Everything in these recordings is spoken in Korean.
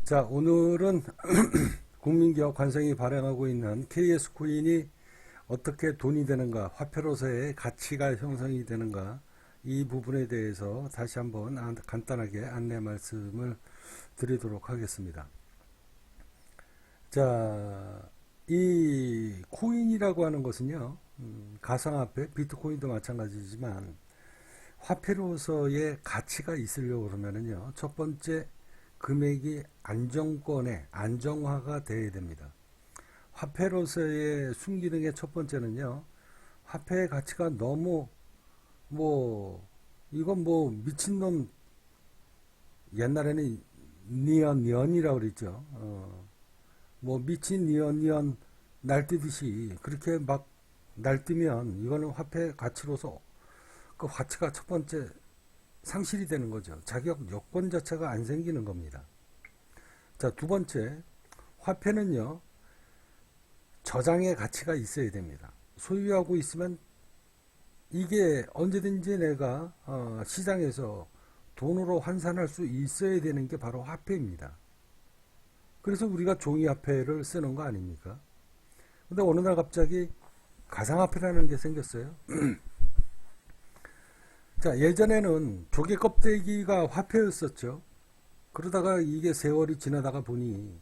자, 오늘은 국민기업 관성이 발행하고 있는 KS 코인이 어떻게 돈이 되는가, 화폐로서의 가치가 형성이 되는가, 이 부분에 대해서 다시 한번 간단하게 안내 말씀을 드리도록 하겠습니다. 자, 이 코인이라고 하는 것은요, 가상화폐, 비트코인도 마찬가지지만 화폐로서의 가치가 있으려고 그러면은요, 첫 번째 금액이 안정화가 되어야 됩니다. 화폐로서의 순기능의 첫 번째는요, 화폐의 가치가 너무 이건 미친놈, 옛날에는 니언이라고 그랬죠. 미친 니언 날뛰듯이 그렇게 막 날뛰면 이거는 화폐 가치로서 그 가치가 첫 번째 상실이 되는 거죠. 자격 요건 자체가 안 생기는 겁니다. 자, 두 번째, 화폐는요, 저장의 가치가 있어야 됩니다. 소유하고 있으면 이게 언제든지 내가 시장에서 돈으로 환산할 수 있어야 되는 게 바로 화폐입니다. 그래서 우리가 종이화폐를 쓰는 거 아닙니까? 근데 어느 날 갑자기 가상화폐라는 게 생겼어요. 자, 예전에는 조개 껍데기가 화폐였었죠. 그러다가 이게 세월이 지나다가 보니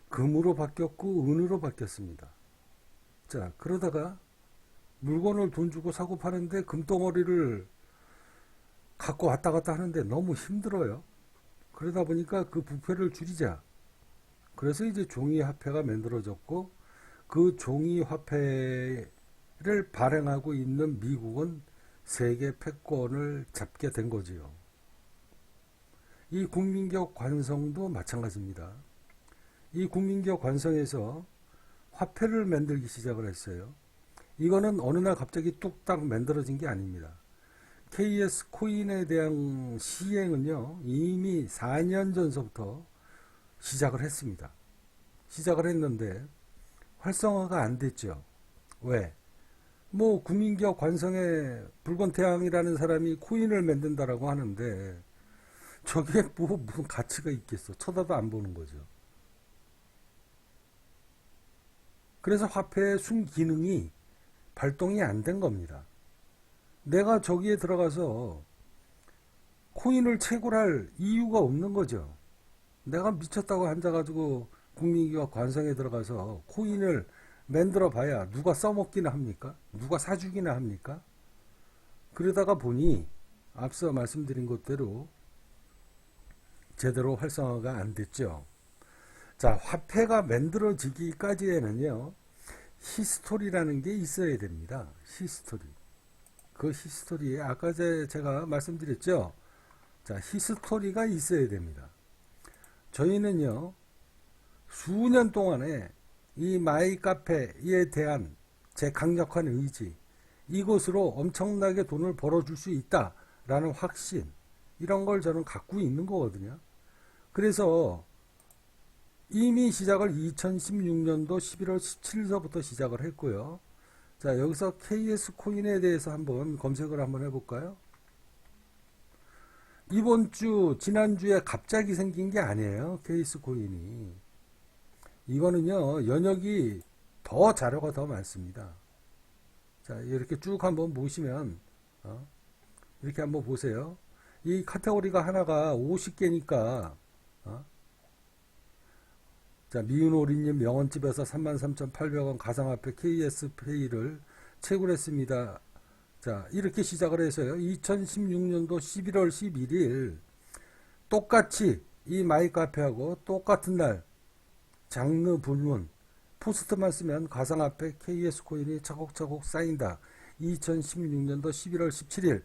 금으로 바뀌었고 은으로 바뀌었습니다. 자, 그러다가 물건을 돈 주고 사고 파는데 금덩어리를 갖고 왔다 갔다 하는데 너무 힘들어요. 그러다 보니까 그 부패를 줄이자. 그래서 이제 종이화폐가 만들어졌고, 그 종이화폐를 발행하고 있는 미국은 세계 패권을 잡게 된 거지요. 이 국민기업 관성도 마찬가지입니다. 이 국민기업 관성에서 화폐를 만들기 시작을 했어요. 이거는 어느 날 갑자기 뚝딱 만들어진 게 아닙니다. KS 코인에 대한 시행은요, 이미 4년 전서부터 시작을 했습니다. 시작을 했는데 활성화가 안 됐죠. 왜? 국민기업 관성에 붉은태양이라는 사람이 코인을 만든다라고 하는데 저게 무슨 가치가 있겠어. 쳐다도 안 보는 거죠. 그래서 화폐의 순기능이 발동이 안 된 겁니다. 내가 저기에 들어가서 코인을 채굴할 이유가 없는 거죠. 내가 미쳤다고 앉아가지고 국민기업 관성에 들어가서 코인을 만들어 봐야 누가 써먹기나 합니까? 누가 사주기나 합니까? 그러다가 보니 앞서 말씀드린 것대로 제대로 활성화가 안 됐죠. 자, 화폐가 만들어지기까지에는요, 히스토리라는 게 있어야 됩니다. 히스토리. 그 히스토리에 아까 제가 말씀드렸죠. 자, 히스토리가 있어야 됩니다. 저희는요, 수년 동안에 이 마이카페에 대한 제 강력한 의지, 이것으로 엄청나게 돈을 벌어줄 수 있다라는 확신, 이런 걸 저는 갖고 있는 거거든요. 그래서 이미 시작을 2016년도 11월 17일서부터 시작을 했고요. 자, 여기서 KS 코인에 대해서 한번 검색을 한번 해볼까요? 지난주에 갑자기 생긴 게 아니에요. KS 코인이. 이거는요, 연역이 자료가 더 많습니다. 자, 이렇게 쭉 한번 보시면, 이렇게 한번 보세요. 이 카테고리가 하나가 50개니까, 자, 미운오리님 명언집에서 33,800원 가상화폐 KS페이를 채굴했습니다. 자, 이렇게 시작을 해서요. 2016년도 11월 11일 똑같이 이 마이카페하고 똑같은 날 장르 불문 포스트만 쓰면 가상화폐 KS 코인이 차곡차곡 쌓인다. 2016년도 11월 17일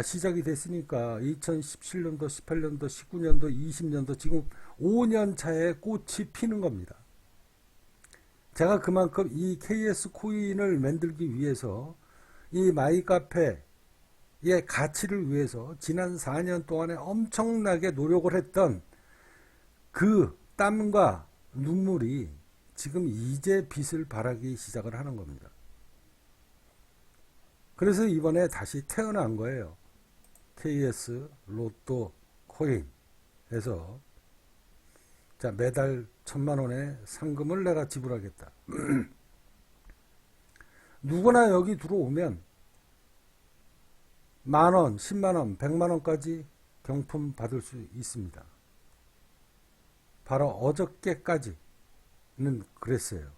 시작이 됐으니까 2017년도, 18년도, 19년도, 20년도 지금 5년 차에 꽃이 피는 겁니다. 제가 그만큼 이 KS 코인을 만들기 위해서 이 마이카페의 가치를 위해서 지난 4년 동안에 엄청나게 노력을 했던 그 땀과 눈물이 지금 이제 빛을 발하기 시작을 하는 겁니다. 그래서 이번에 다시 태어난 거예요. KS 로또 코인에서 자, 매달 1,000만 원의 상금을 내가 지불하겠다. 누구나 여기 들어오면 10,000원, 100,000원, 100만원까지 경품 받을 수 있습니다. 바로 어저께까지는 그랬어요.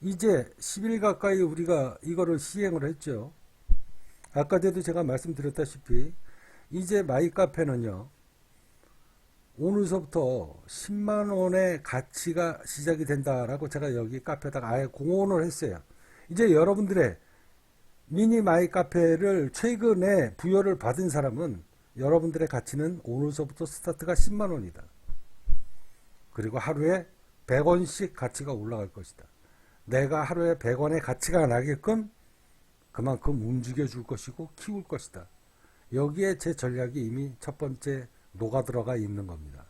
이제 10일 가까이 우리가 이거를 시행을 했죠. 아까 전에도 제가 말씀드렸다시피 이제 마이카페는요, 오늘서부터 10만원의 가치가 시작이 된다라고 제가 여기 카페에다가 아예 공언을 했어요. 이제 여러분들의 미니 마이카페를 최근에 부여를 받은 사람은 여러분들의 가치는 오늘서부터 스타트가 10만원이다. 그리고 하루에 100원씩 가치가 올라갈 것이다. 내가 하루에 100원의 가치가 나게끔 그만큼 움직여 줄 것이고 키울 것이다. 여기에 제 전략이 이미 첫 번째 녹아 들어가 있는 겁니다.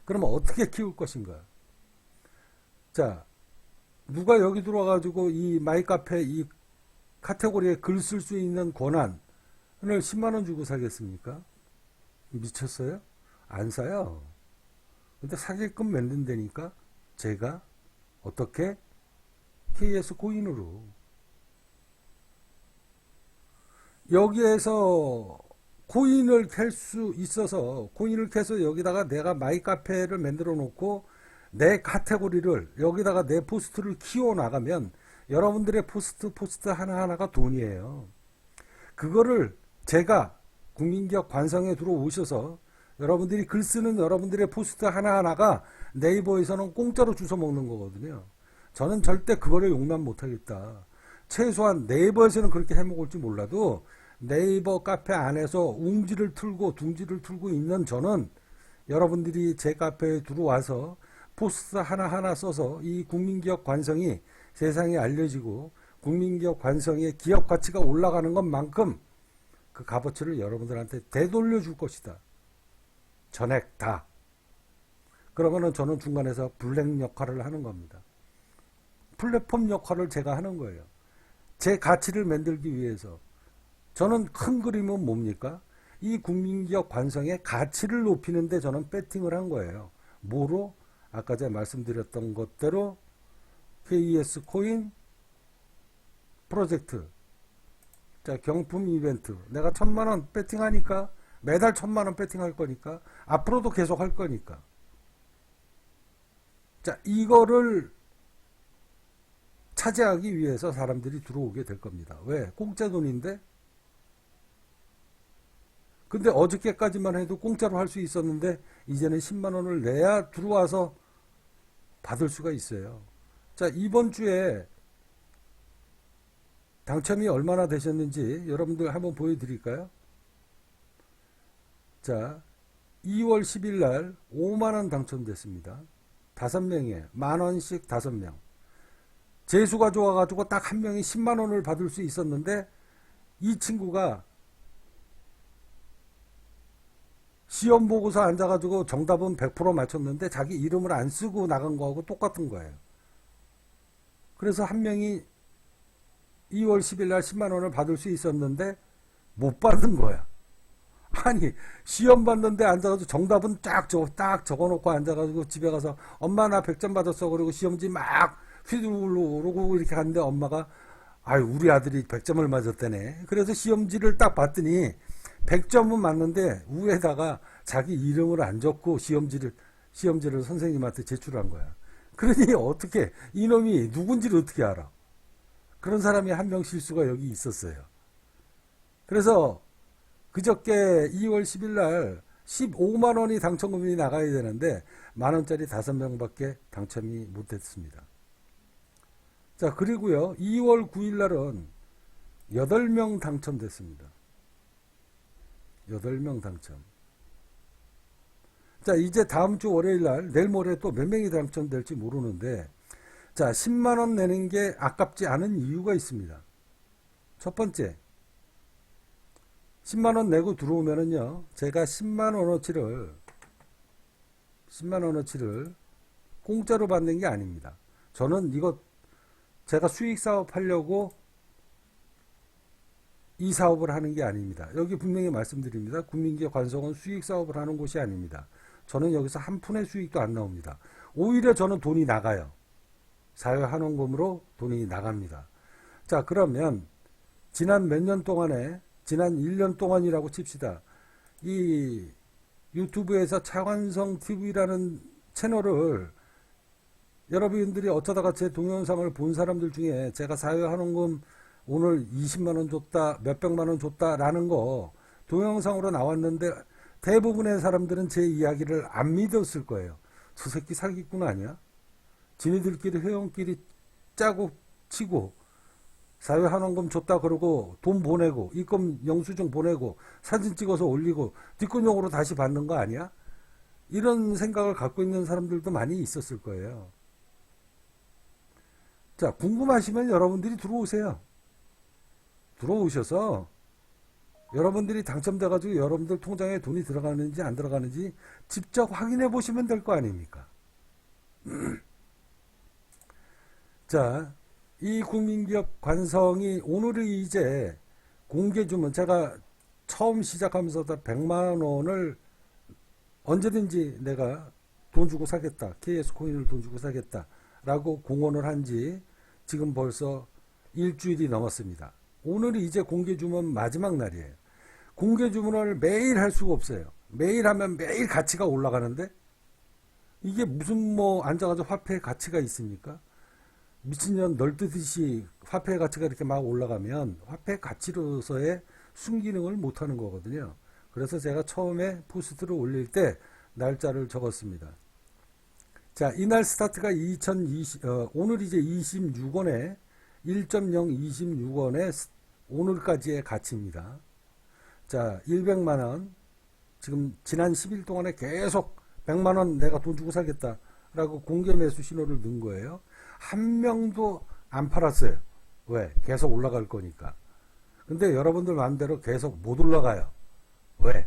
그러면 어떻게 키울 것인가? 자, 누가 여기 들어와가지고 이 마이카페 이 카테고리에 글 쓸 수 있는 권한을 10만원 주고 사겠습니까? 미쳤어요? 안 사요. 근데 사게끔 만든다니까 제가 어떻게? KS 코인으로. 여기에서 코인을 캘 수 있어서 코인을 캐서 여기다가 내가 마이카페를 만들어 놓고 내 카테고리를 여기다가 내 포스트를 키워 나가면 여러분들의 포스트 하나하나가 돈이에요. 그거를 제가 국민기업 관성에 들어오셔서 여러분들이 글 쓰는 여러분들의 포스트 하나하나가 네이버에서는 공짜로 주워 먹는 거거든요. 저는 절대 그거를 용납 못하겠다. 최소한 네이버에서는 그렇게 해먹을지 몰라도 네이버 카페 안에서 웅지를 틀고 둥지를 틀고 있는 저는 여러분들이 제 카페에 들어와서 포스트 하나하나 써서 이 국민기업 관성이 세상에 알려지고 국민기업 관성의 기업 가치가 올라가는 것만큼 그 값어치를 여러분들한테 되돌려 줄 것이다. 전액 다. 그러면은 저는 중간에서 블랙 역할을 하는 겁니다. 플랫폼 역할을 제가 하는 거예요. 제 가치를 만들기 위해서. 저는 큰 그림은 뭡니까? 이 국민기업 관성의 가치를 높이는데 저는 배팅을 한 거예요. 뭐로? 아까 제가 말씀드렸던 것대로 KS 코인 프로젝트. 자, 경품 이벤트. 내가 1,000만원 배팅하니까 매달 1,000만원 배팅할 거니까 앞으로도 계속 할 거니까. 자, 이거를 차지하기 위해서 사람들이 들어오게 될 겁니다. 왜? 공짜 돈인데? 근데 어저께까지만 해도 공짜로 할 수 있었는데 이제는 10만원을 내야 들어와서 받을 수가 있어요. 자, 이번 주에 당첨이 얼마나 되셨는지 여러분들 한번 보여드릴까요? 자, 2월 10일 날 5만원 당첨됐습니다. 5명이에요. 만원씩 5명. 재수가 좋아가지고 딱 한 명이 10만원을 받을 수 있었는데 이 친구가 시험 보고서 앉아가지고 정답은 100% 맞췄는데 자기 이름을 안 쓰고 나간 거하고 똑같은 거예요. 그래서 한 명이 2월 10일 날 10만원을 받을 수 있었는데 못 받은 거야. 아니, 시험 봤는데 앉아가지고 정답은 딱 적어놓고 앉아가지고 집에 가서 엄마 나 100점 받았어. 그리고 시험지 막 휘두르고 이렇게 갔는데 엄마가 아유, 우리 아들이 100점을 맞았다네. 그래서 시험지를 딱 봤더니 100점은 맞는데 위에다가 자기 이름을 안 적고 시험지를 선생님한테 제출한 거야. 그러니 어떻게 이놈이 누군지를 어떻게 알아? 그런 사람이 한 명 실수가 여기 있었어요. 그래서 그저께 2월 10일 날 15만 원이 당첨금이 나가야 되는데 만원짜리 5명밖에 당첨이 못했습니다. 자, 그리고요 2월 9일 날은 8명 당첨됐습니다. 8명 당첨. 자, 이제 다음 주 월요일 날 내일 모레 또 몇 명이 당첨될지 모르는데 자, 10만원 내는 게 아깝지 않은 이유가 있습니다. 첫 번째, 10만원 내고 들어오면은요, 제가 10만원어치를 공짜로 받는 게 아닙니다. 저는 이거 제가 수익 사업 하려고 이 사업을 하는 게 아닙니다. 여기 분명히 말씀드립니다. 국민기업 관성은 수익 사업을 하는 곳이 아닙니다. 저는 여기서 한 푼의 수익도 안 나옵니다. 오히려 저는 돈이 나가요. 사회환원금으로 돈이 나갑니다. 자, 그러면 지난 몇 년 동안에, 지난 1년 동안이라고 칩시다. 이 유튜브에서 차관성 TV라는 채널을 여러분들이 어쩌다가 제 동영상을 본 사람들 중에 제가 사회환원금 오늘 20만원 줬다, 몇백만원 줬다 라는 거 동영상으로 나왔는데 대부분의 사람들은 제 이야기를 안 믿었을 거예요. 저 새끼 사기꾼 아니야? 지네들끼리 회원끼리 짜고 치고 사회환원금 줬다 그러고 돈 보내고 입금 영수증 보내고 사진 찍어서 올리고 뒷근용으로 다시 받는 거 아니야? 이런 생각을 갖고 있는 사람들도 많이 있었을 거예요. 자, 궁금하시면 여러분들이 들어오세요. 들어오셔서 여러분들이 당첨돼가지고 여러분들 통장에 돈이 들어가는지 안 들어가는지 직접 확인해 보시면 될 거 아닙니까? 자, 이 국민기업 관성이 오늘이 이제 공개 주문, 제가 처음 시작하면서 100만 원을 언제든지 내가 돈 주고 사겠다, KS 코인을 돈 주고 사겠다 라고 공언을 한 지 지금 벌써 일주일이 넘었습니다. 오늘이 이제 공개 주문 마지막 날이에요. 공개 주문을 매일 할 수가 없어요. 매일 하면 매일 가치가 올라가는데 이게 무슨 뭐 앉아가지고 화폐의 가치가 있습니까? 미친년 널뛰듯이 화폐의 가치가 이렇게 막 올라가면 화폐의 가치로서의 순기능을 못하는 거거든요. 그래서 제가 처음에 포스트를 올릴 때 날짜를 적었습니다. 자, 이날 스타트가 2020, 오늘 이제 26원에 1.026원에 오늘까지의 가치입니다. 자, 100만원. 지금 지난 10일 동안에 계속 100만원 내가 돈 주고 사겠다 라고 공개 매수 신호를 넣은 거예요. 한 명도 안 팔았어요. 왜? 계속 올라갈 거니까. 근데 여러분들 마음대로 계속 못 올라가요. 왜?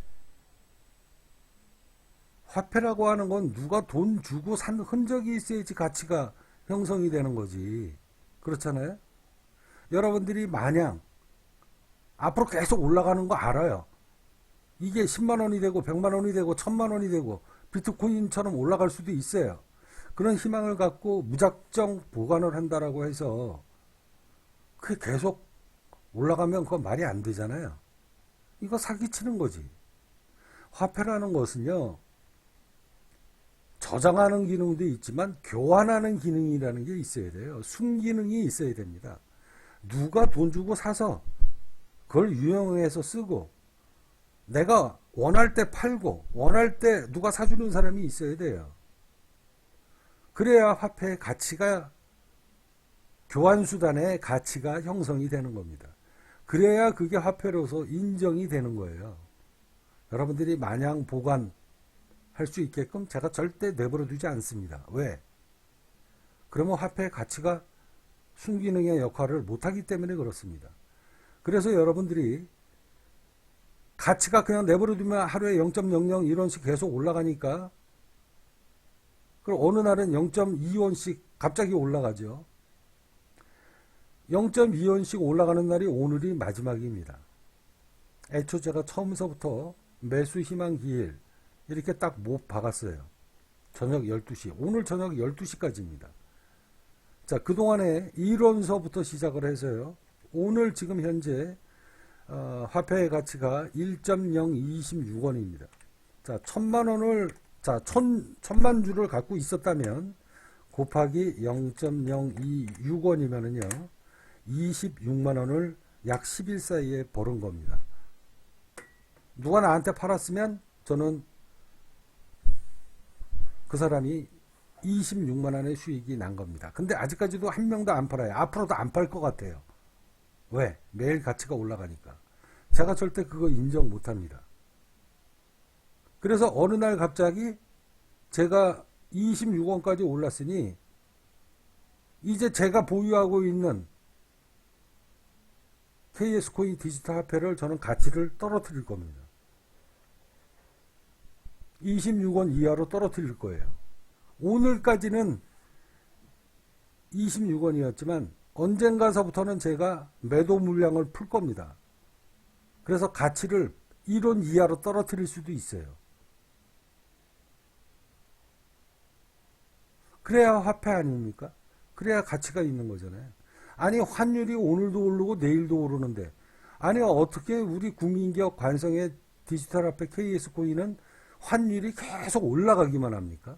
화폐라고 하는 건 누가 돈 주고 산 흔적이 있어야지 가치가 형성이 되는 거지. 그렇잖아요? 여러분들이 마냥 앞으로 계속 올라가는 거 알아요. 이게 10만원이 되고 100만원이 되고 1000만원이 되고 비트코인처럼 올라갈 수도 있어요. 그런 희망을 갖고 무작정 보관을 한다라고 해서 그게 계속 올라가면 그건 말이 안 되잖아요. 이거 사기치는 거지. 화폐라는 것은요, 저장하는 기능도 있지만 교환하는 기능이라는 게 있어야 돼요. 순기능이 있어야 됩니다. 누가 돈 주고 사서 그걸 유용해서 쓰고 내가 원할 때 팔고 원할 때 누가 사주는 사람이 있어야 돼요. 그래야 화폐의 가치가, 교환수단의 가치가 형성이 되는 겁니다. 그래야 그게 화폐로서 인정이 되는 거예요. 여러분들이 마냥 보관할 수 있게끔 제가 절대 내버려 두지 않습니다. 왜? 그러면 화폐의 가치가 순기능의 역할을 못하기 때문에 그렇습니다. 그래서 여러분들이 가치가 그냥 내버려 두면 하루에 0.00 계속 올라가니까, 그럼 어느 날은 0.2원씩 갑자기 올라가죠. 0.2원씩 올라가는 날이 오늘이 마지막입니다. 애초 제가 처음서부터 매수 희망 기일 이렇게 딱 못 박았어요. 저녁 12시. 오늘 저녁 12시까지입니다. 자, 그동안에 1원서부터 시작을 해서요. 오늘 지금 현재 화폐의 가치가 1.026원입니다. 자, 1000만원을, 자, 1000만 주를 갖고 있었다면 곱하기 0.026원이면은요 26만원을 약 10일 사이에 벌은 겁니다. 누가 나한테 팔았으면 저는 그 사람이 26만원의 수익이 난 겁니다. 근데 아직까지도 한 명도 안 팔아요. 앞으로도 안 팔 것 같아요. 왜? 매일 가치가 올라가니까. 제가 절대 그거 인정 못합니다. 그래서 어느 날 갑자기 제가 26원까지 올랐으니 이제 제가 보유하고 있는 KS코인 디지털 화폐를 저는 가치를 떨어뜨릴 겁니다. 26원 이하로 떨어뜨릴 거예요. 오늘까지는 26원이었지만 언젠가서부터는 제가 매도 물량을 풀 겁니다. 그래서 가치를 1원 이하로 떨어뜨릴 수도 있어요. 그래야 화폐 아닙니까? 그래야 가치가 있는 거잖아요. 아니 환율이 오늘도 오르고 내일도 오르는데 아니 어떻게 우리 국민기업 관성의 디지털 화폐 KS 코인은 환율이 계속 올라가기만 합니까?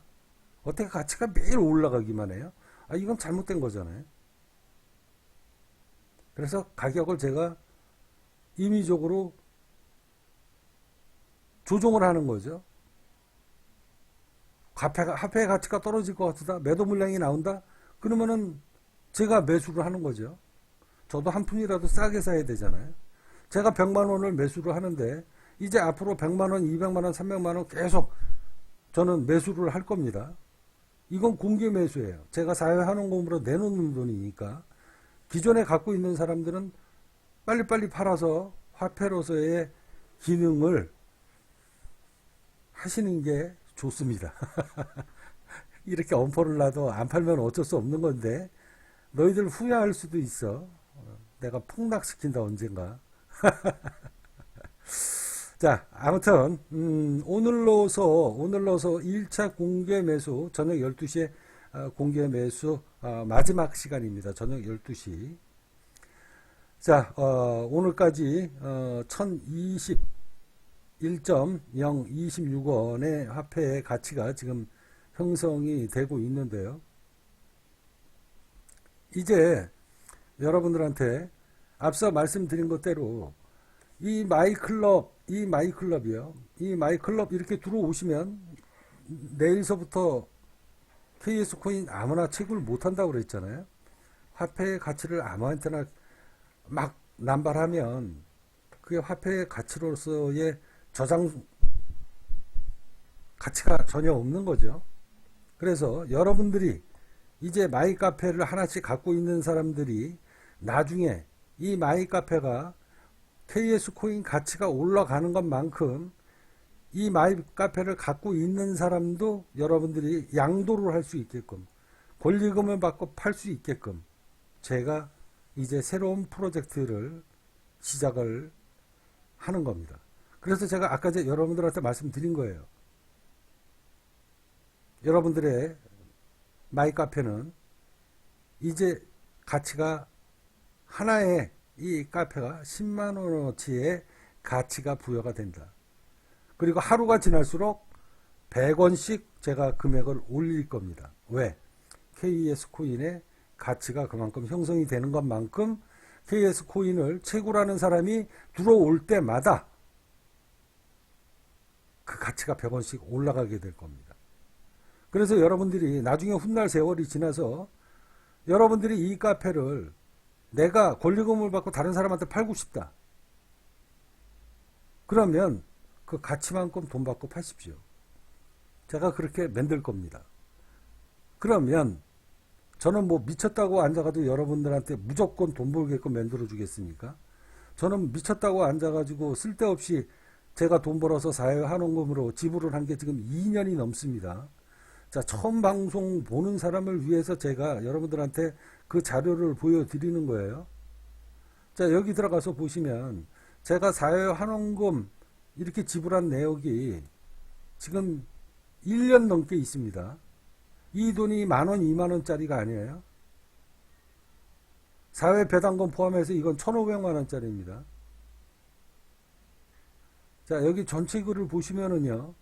어떻게 가치가 매일 올라가기만 해요? 아, 이건 잘못된 거잖아요. 그래서 가격을 제가 임의적으로 조정을 하는 거죠. 화폐의 가치가 떨어질 것 같다. 매도 물량이 나온다. 그러면은 제가 매수를 하는 거죠. 저도 한 푼이라도 싸게 사야 되잖아요. 제가 100만 원을 매수를 하는데 이제 앞으로 100만 원, 200만 원, 300만 원 계속 저는 매수를 할 겁니다. 이건 공개 매수예요. 제가 사회환원금으로 내놓는 돈이니까 기존에 갖고 있는 사람들은 빨리빨리 팔아서 화폐로서의 기능을 하시는 게 좋습니다. 이렇게 엄포를 놔도 안 팔면 어쩔 수 없는 건데 너희들 후회할 수도 있어. 내가 폭락시킨다 언젠가. 자, 아무튼 오늘로서 1차 공개 매수 저녁 12시에 공개 매수 마지막 시간입니다. 저녁 12시. 자, 오늘까지 1021.026원의 화폐의 가치가 지금 형성이 되고 있는데요. 이제 여러분들한테 앞서 말씀드린 것대로 이 마이클럽이요. 이 마이클럽 이렇게 들어오시면 내일서부터 KS 코인 아무나 채굴 못한다고 그랬잖아요. 화폐의 가치를 아무한테나 막 남발하면 그게 화폐의 가치로서의 저장 가치가 전혀 없는 거죠. 그래서 여러분들이 이제 마이카페를 하나씩 갖고 있는 사람들이 나중에 이 마이카페가 KS 코인 가치가 올라가는 것만큼 이 마이카페를 갖고 있는 사람도 여러분들이 양도를 할 수 있게끔 권리금을 받고 팔 수 있게끔 제가 이제 새로운 프로젝트를 시작을 하는 겁니다. 그래서 제가 아까 여러분들한테 말씀드린 거예요. 여러분들의 마이카페는 이제 가치가 하나의 이 카페가 10만 원어치의 가치가 부여가 된다. 그리고 하루가 지날수록 100원씩 제가 금액을 올릴 겁니다. 왜? KS 코인의 가치가 그만큼 형성이 되는 것만큼 KS 코인을 채굴하는 사람이 들어올 때마다 그 가치가 100원씩 올라가게 될 겁니다. 그래서 여러분들이 나중에 훗날 세월이 지나서 여러분들이 이 카페를 내가 권리금을 받고 다른 사람한테 팔고 싶다. 그러면 그 가치만큼 돈 받고 파십시오. 제가 그렇게 만들 겁니다. 그러면 저는 뭐 미쳤다고 앉아가지고 여러분들한테 무조건 돈 벌게끔 만들어 주겠습니까? 저는 미쳤다고 앉아가지고 쓸데없이 제가 돈 벌어서 사회환원금으로 지불을 한 게 지금 2년이 넘습니다. 자, 처음 방송 보는 사람을 위해서 제가 여러분들한테 그 자료를 보여드리는 거예요. 자, 여기 들어가서 보시면 제가 사회환원금 이렇게 지불한 내역이 지금 1년 넘게 있습니다. 이 돈이 만원, 2만원짜리가 아니에요. 사회배당금 포함해서 이건 1,500만원짜리입니다. 자, 여기 전체 글을 보시면은요.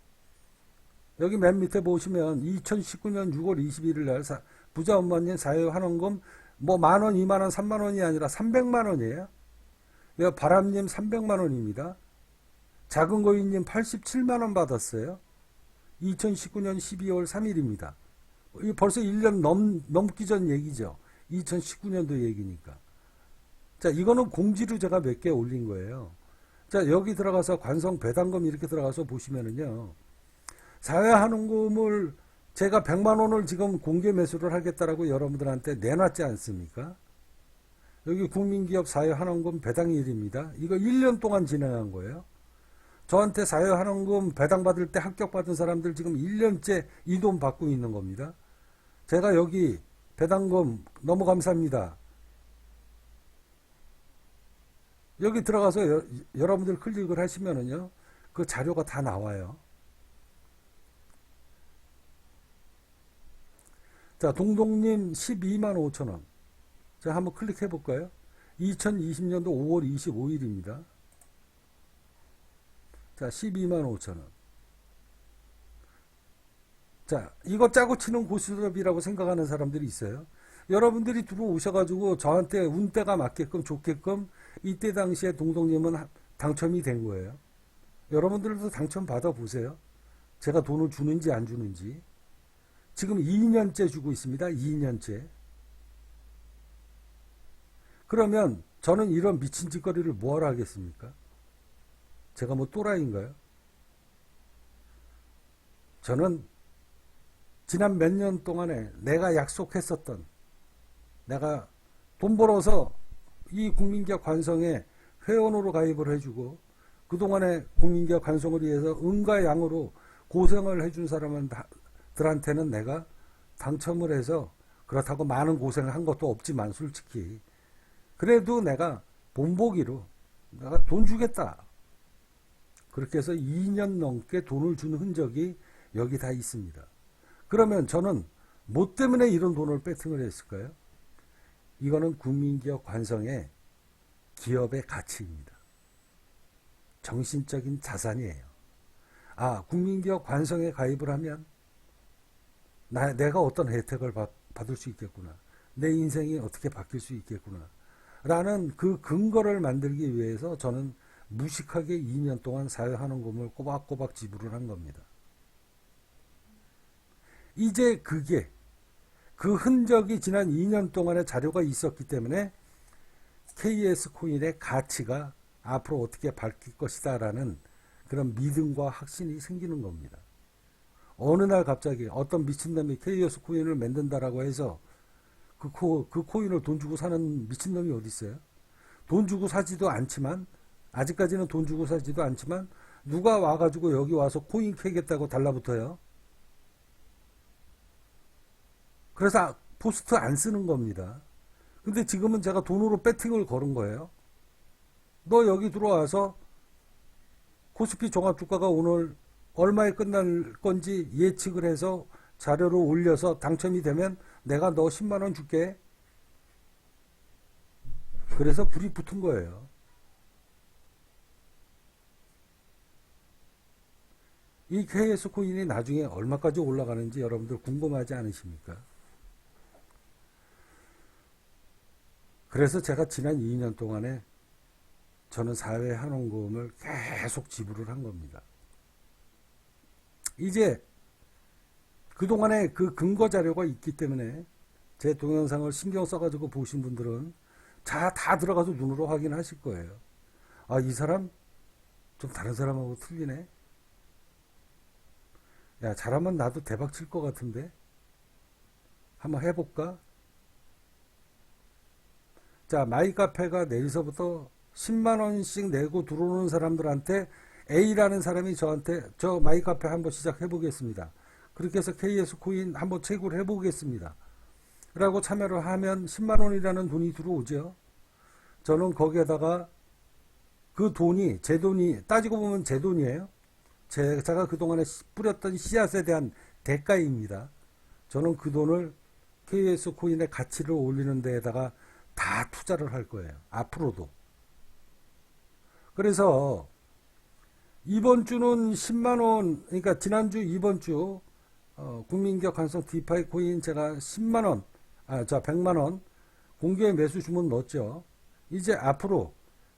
여기 맨 밑에 보시면 2019년 6월 21일 날 부자 엄마님 사회환원금 뭐 만원, 2만원, 3만원이 아니라 300만원이에요. 바람님 300만원입니다. 작은거인님 87만원 받았어요. 2019년 12월 3일입니다. 벌써 1년 넘기 전 얘기죠. 2019년도 얘기니까. 자, 이거는 공지로 제가 몇 개 올린 거예요. 자, 여기 들어가서 관성 배당금 이렇게 들어가서 보시면은요. 사회환원금을 제가 100만 원을 지금 공개 매수를 하겠다라고 여러분들한테 내놨지 않습니까? 여기 국민기업 사회환원금 배당일입니다. 이거 1년 동안 진행한 거예요. 저한테 사회환원금 배당받을 때 합격받은 사람들 지금 1년째 이 돈 받고 있는 겁니다. 제가 여기 배당금 너무 감사합니다. 여기 들어가서 여러분들 클릭을 하시면은요, 그 자료가 다 나와요. 자, 동동님 12만 5천 원. 자, 한번 클릭해 볼까요? 2020년도 5월 25일입니다. 자, 12만 5천 원. 자, 이거 짜고 치는 고스톱이라고 생각하는 사람들이 있어요. 여러분들이 들어오셔가지고 저한테 운때가 맞게끔 좋게끔 이때 당시에 동동님은 당첨이 된 거예요. 여러분들도 당첨 받아보세요. 제가 돈을 주는지 안 주는지. 지금 2년째 주고 있습니다. 2년째. 그러면 저는 이런 미친 짓거리를 뭐하러 하겠습니까? 제가 뭐 또라이인가요? 저는 지난 몇 년 동안에 내가 약속했었던, 내가 돈 벌어서 이 국민기업 관성에 회원으로 가입을 해주고 그동안에 국민기업 관성을 위해서 은과 양으로 고생을 해준 사람들한테는 내가 당첨을 해서, 그렇다고 많은 고생을 한 것도 없지만 솔직히 그래도 내가 본보기로 내가 돈 주겠다. 그렇게 해서 2년 넘게 돈을 준 흔적이 여기 다 있습니다. 그러면 저는 뭐 때문에 이런 돈을 배팅을 했을까요? 이거는 국민기업 관성의 기업의 가치입니다. 정신적인 자산이에요. 아, 국민기업 관성에 가입을 하면 내가 어떤 혜택을 받을 수 있겠구나. 내 인생이 어떻게 바뀔 수 있겠구나. 라는 그 근거를 만들기 위해서 저는 무식하게 2년 동안 사회환원금을 꼬박꼬박 지불을 한 겁니다. 이제 그게 그 흔적이 지난 2년 동안의 자료가 있었기 때문에 KS코인의 가치가 앞으로 어떻게 바뀔 것이다 라는 그런 믿음과 확신이 생기는 겁니다. 어느 날 갑자기 어떤 미친놈이 KS코인을 만든다라고 해서 그 코인을 돈 주고 사는 미친놈이 어디 있어요? 돈 주고 사지도 않지만, 아직까지는 돈 주고 사지도 않지만 누가 와가지고 여기 와서 코인 캐겠다고 달라붙어요. 그래서 포스트 안 쓰는 겁니다. 근데 지금은 제가 돈으로 배팅을 걸은 거예요. 너 여기 들어와서 코스피 종합주가가 오늘 얼마에 끝날 건지 예측을 해서 자료를 올려서 당첨이 되면 내가 너 10만원 줄게. 그래서 불이 붙은 거예요. 이 KS코인이 나중에 얼마까지 올라가는지 여러분들 궁금하지 않으십니까? 그래서 제가 지난 2년 동안에 저는 사회환원금을 계속 지불을 한 겁니다. 이제 그동안에 그 근거 자료가 있기 때문에 제 동영상을 신경 써가지고 보신 분들은 다 들어가서 눈으로 확인하실 거예요. 아, 이 사람 좀 다른 사람하고 틀리네. 야, 잘하면 나도 대박 칠 것 같은데 한번 해볼까? 자, 마이카페가 내일서부터 10만원씩 내고 들어오는 사람들한테 A라는 사람이 저한테 저 마이카페 한번 시작해 보겠습니다. 그렇게 해서 KS코인 한번 채굴 해 보겠습니다. 라고 참여를 하면 10만원이라는 돈이 들어오죠. 저는 거기에다가 그 돈이, 제 돈이, 따지고 보면 제 돈이에요. 제가 그동안에 뿌렸던 씨앗에 대한 대가입니다. 저는 그 돈을 KS코인의 가치를 올리는 데에다가 다 투자를 할 거예요. 앞으로도. 그래서 이번 주는 10만원, 그러니까 지난주 이번 주 국민기업 관성 디파이 코인 제가 10만원, 100만원 공개 매수 주문 넣었죠. 이제 앞으로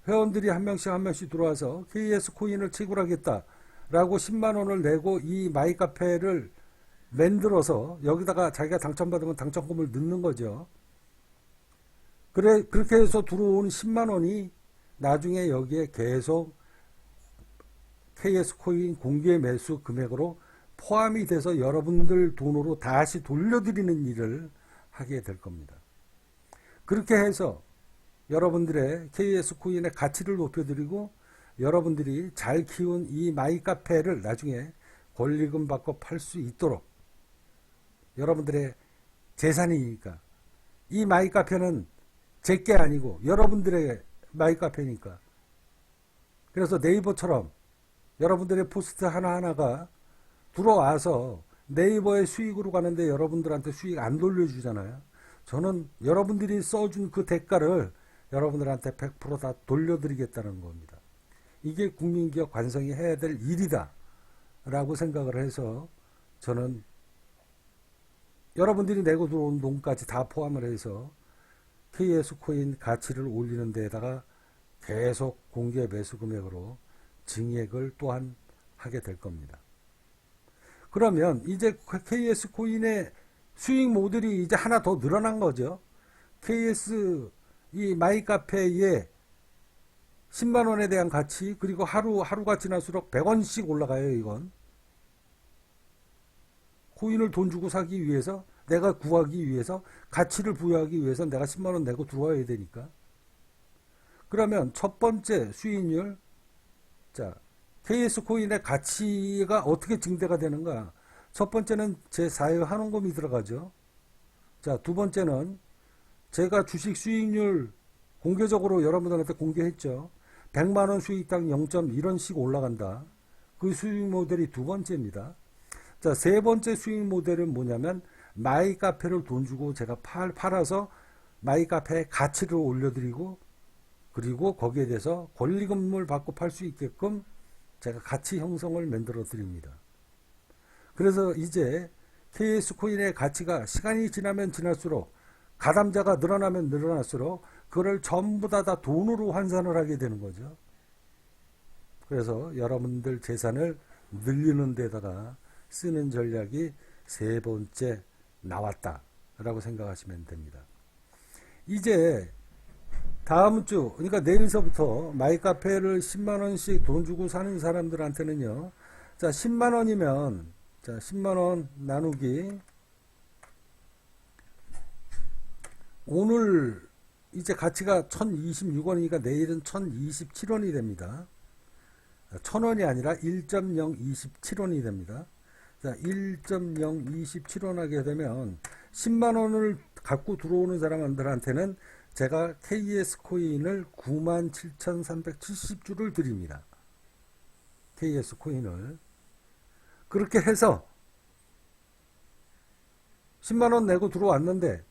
회원들이 한 명씩 들어와서 KS코인을 채굴하겠다 라고 10만원을 내고 이 마이카페를 만들어서 여기다가 자기가 당첨받으면 당첨금을 넣는 거죠. 그렇게 해서 들어온 10만원이 나중에 여기에 계속 KS코인 공개 매수 금액으로 포함이 돼서 여러분들 돈으로 다시 돌려드리는 일을 하게 될 겁니다. 그렇게 해서 여러분들의 KS코인의 가치를 높여드리고 여러분들이 잘 키운 이 마이카페를 나중에 권리금 받고 팔 수 있도록, 여러분들의 재산이니까, 이 마이카페는 제게 아니고 여러분들의 마이카페니까. 그래서 네이버처럼 여러분들의 포스트 하나하나가 들어와서 네이버의 수익으로 가는데 여러분들한테 수익 안 돌려주잖아요. 저는 여러분들이 써준 그 대가를 여러분들한테 100%다 돌려드리겠다는 겁니다. 이게 국민기업 관성이 해야 될 일이다 라고 생각을 해서 저는 여러분들이 내고 들어온 돈까지 다 포함을 해서 KS코인 가치를 올리는 데에다가 계속 공개 매수 금액으로 증액을 또한 하게 될 겁니다. 그러면 이제 KS코인의 수익 모델이 이제 하나 더 늘어난 거죠. KS 이 마이카페에 10만원에 대한 가치, 그리고 하루가 지날수록 100원씩 올라가요. 이건 코인을 돈 주고 사기 위해서, 내가 구하기 위해서, 가치를 부여하기 위해서 내가 10만원 내고 들어와야 되니까. 그러면 첫 번째 수익률, 자, KS코인의 가치가 어떻게 증대가 되는가? 첫 번째는 제 4회 한원금이 들어가죠. 자, 두 번째는 제가 주식 수익률 공개적으로 여러분들한테 공개했죠. 100만원 수익당 0.1원씩 올라간다. 그 수익 모델이 두 번째입니다. 자, 세 번째 수익 모델은 뭐냐면 마이카페를 돈 주고 제가 팔아서 마이카페의 가치를 올려드리고, 그리고 거기에 대해서 권리금을 받고 팔 수 있게끔 제가 가치 형성을 만들어 드립니다. 그래서 이제 KS코인의 가치가 시간이 지나면 지날수록, 가담자가 늘어나면 늘어날수록 그걸 전부 다 돈으로 환산을 하게 되는 거죠. 그래서 여러분들 재산을 늘리는 데다가 쓰는 전략이 세 번째 나왔다라고 생각하시면 됩니다. 이제 다음 주, 그러니까 내일서부터 마이카페를 10만원씩 돈 주고 사는 사람들한테는요, 자, 10만원이면, 자, 10만원 나누기, 오늘 이제 가치가 1026원이니까 내일은 1027원이 됩니다. 1000원이 아니라 1.027원이 됩니다. 자, 1.027원 하게 되면 10만원을 갖고 들어오는 사람들한테는 제가 KS코인을 97,370주를 드립니다. KS코인을. 그렇게 해서 10만원 내고 들어왔는데,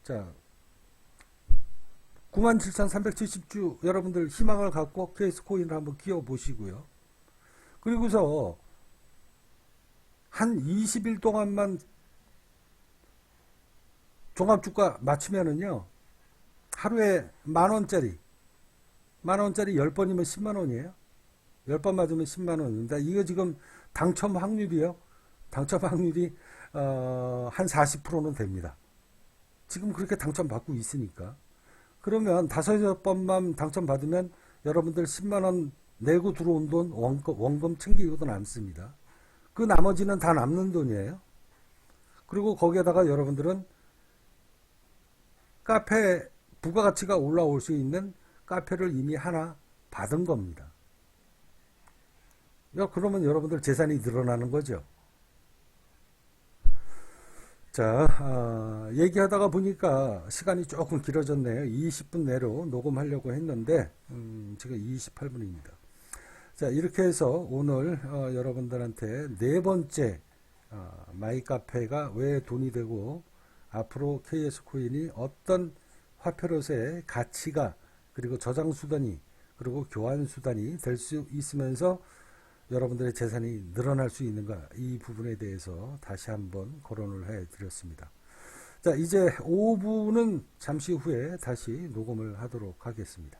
자, 97,370주 여러분들 희망을 갖고 KS코인을 한번 끼워 보시고요. 그리고서 한 20일 동안만 종합주가 맞추면은요, 하루에 만원짜리 10번이면 10만원이에요. 10번 맞으면 10만원입니다. 이거 지금 당첨 확률이요. 당첨 확률이 한 40%는 됩니다. 지금 그렇게 당첨받고 있으니까. 그러면 5-6번만 당첨받으면 여러분들 10만원 내고 들어온 돈 원금 챙기고도 남습니다. 그 나머지는 다 남는 돈이에요. 그리고 거기에다가 여러분들은 카페 부가가치가 올라올 수 있는 카페를 이미 하나 받은 겁니다. 그러면 여러분들 재산이 늘어나는 거죠. 자, 얘기하다가 보니까 시간이 조금 길어졌네요. 20분 내로 녹음하려고 했는데 지금 28분입니다. 자, 이렇게 해서 오늘 여러분들한테 네 번째 마이카페가 왜 돈이 되고 앞으로 KS코인이 어떤 화폐로서의 가치가, 그리고 저장수단이, 그리고 교환수단이 될 수 있으면서 여러분들의 재산이 늘어날 수 있는가, 이 부분에 대해서 다시 한번 거론을 해 드렸습니다. 자, 이제 5부는 잠시 후에 다시 녹음을 하도록 하겠습니다.